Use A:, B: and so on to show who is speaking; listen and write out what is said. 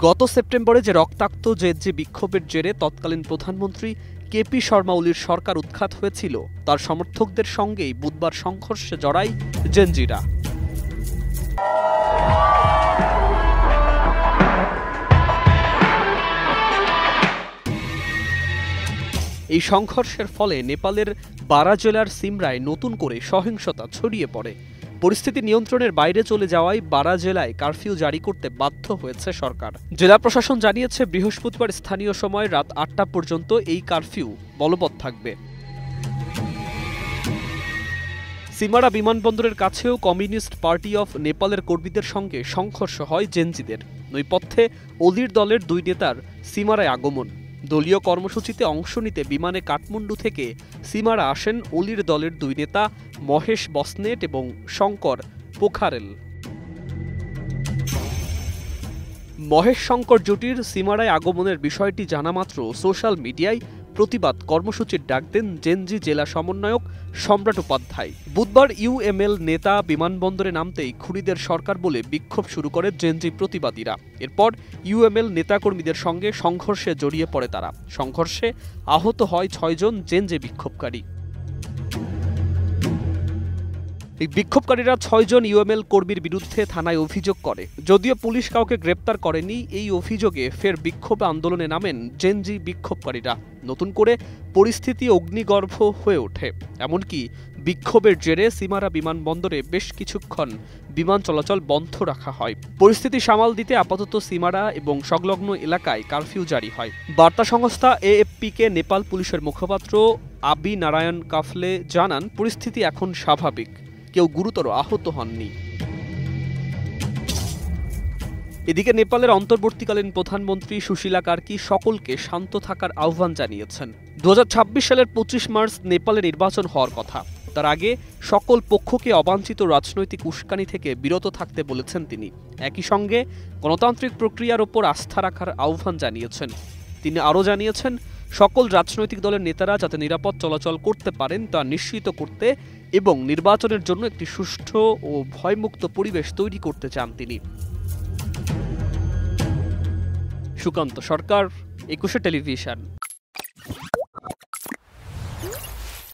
A: গত সেপ্টেম্বরে যে রক্তাক্ত জেএনজি বিক্ষোভের জেরে তৎকালীন প্রধানমন্ত্রী কেপি শর্মা ওলির সরকার উৎখাত হয়েছিল, তার সমর্থকদের সঙ্গেই বুধবার সংঘর্ষে জড়ায় জেনজিরা। এই সংঘর্ষের ফলে নেপালের বারা জেলার সিমরায় নতুন করে সহিংসতা ছড়িয়ে পড়ে। পরিস্থিতি নিয়ন্ত্রণের বাইরে চলে যাওয়ায় বারা জেলায় কারফিউ জারি করতে বাধ্য হয়েছে সরকার। জেলা প্রশাসন জানিয়েছে, বৃহস্পতিবার স্থানীয় সময় রাত ৮টা পর্যন্ত এই কারফিউ বলবৎ থাকবে। সিমারা বিমানবন্দরের কাছেও কমিউনিস্ট পার্টি অফ নেপালের কর্মীদের সঙ্গে সংঘর্ষ হয় জেনজিদের। নৈপথ্যে ওলির দলের দুই নেতার সিমারায় আগমন। দলীয় কর্মসূচিতে অংশ নিতে বিমানে কাঠমান্ডু থেকে সিমারা আসেন ওলির দলের দুই নেতা মহেশ বসনেট এবং শঙ্কর পোখারেল। মহেশ শঙ্কর জুটির সিমারায় আগমনের বিষয়টি জানামাত্র সোশ্যাল মিডিয়ায় প্রতিবাদ কর্মসূচির ডাক দেন জেনজি জেলা সমন্বয়ক সম্রাট উপাধ্যায়। বুধবার ইউএমএল নেতা বিমানবন্দরে নামতেই খুনিদের সরকার বলে বিক্ষোভ শুরু করে জেনজি প্রতিবাদীরা। এরপর ইউএমএল নেতাকর্মীদের সঙ্গে সংঘর্ষে জড়িয়ে পড়ে তারা। সংঘর্ষে আহত হয় ৬ জন জেনজি বিক্ষোভকারী। বিক্ষোভকারীরা ৬ জন ইউএমএল কর্মীর বিরুদ্ধে থানায় অভিযোগ করে। যদিও পুলিশ কাউকে গ্রেপ্তার করেনি, এই অভিযোগে ফের বিক্ষোভ আন্দোলনে নামেন জেনজি বিক্ষোভকারীরা। নতুন করে পরিস্থিতি অগ্নিগর্ভ হয়ে ওঠে। এমনকি বিক্ষোভের জেরে সিমারা বিমানবন্দরে বেশ কিছুক্ষণ বিমান চলাচল বন্ধ রাখা হয়। পরিস্থিতি সামাল দিতে আপাতত সিমারা এবং সংলগ্ন এলাকায় কারফিউ জারি হয়। বার্তা সংস্থা এএফপিকে নেপাল পুলিশের মুখপাত্র আবি নারায়ণ কাফলে জানান, পরিস্থিতি এখন স্বাভাবিক, কেউ গুরুতর আহত হননি। এদিকে নেপালের অন্তর্বর্তীকালীন প্রধানমন্ত্রী সুশীলা কার্কি সকলকে শান্ত থাকার আহ্বান জানিয়েছেন। ২০২৬ সালের ২৫ মার্চ নেপালে নির্বাচন হওয়ার কথা। তার আগে সকল পক্ষকে অবাঞ্ছিত রাজনৈতিক উস্কানি থেকে বিরত থাকতে বলেছেন তিনি। একই সঙ্গে গণতান্ত্রিক প্রক্রিয়ার ওপর আস্থা রাখার আহ্বান জানিয়েছেন। তিনি আরও জানিয়েছেন, সকল রাজনৈতিক দলের নেতারা যাতে নিরাপদ চলাচল করতে পারেন তা নিশ্চিত করতে এবং নির্বাচনের জন্য একটি সুষ্ঠু ও ভয়মুক্ত পরিবেশ তৈরি করতে চান তিনি। সুকান্ত সরকার, ২১ টেলিভিশন।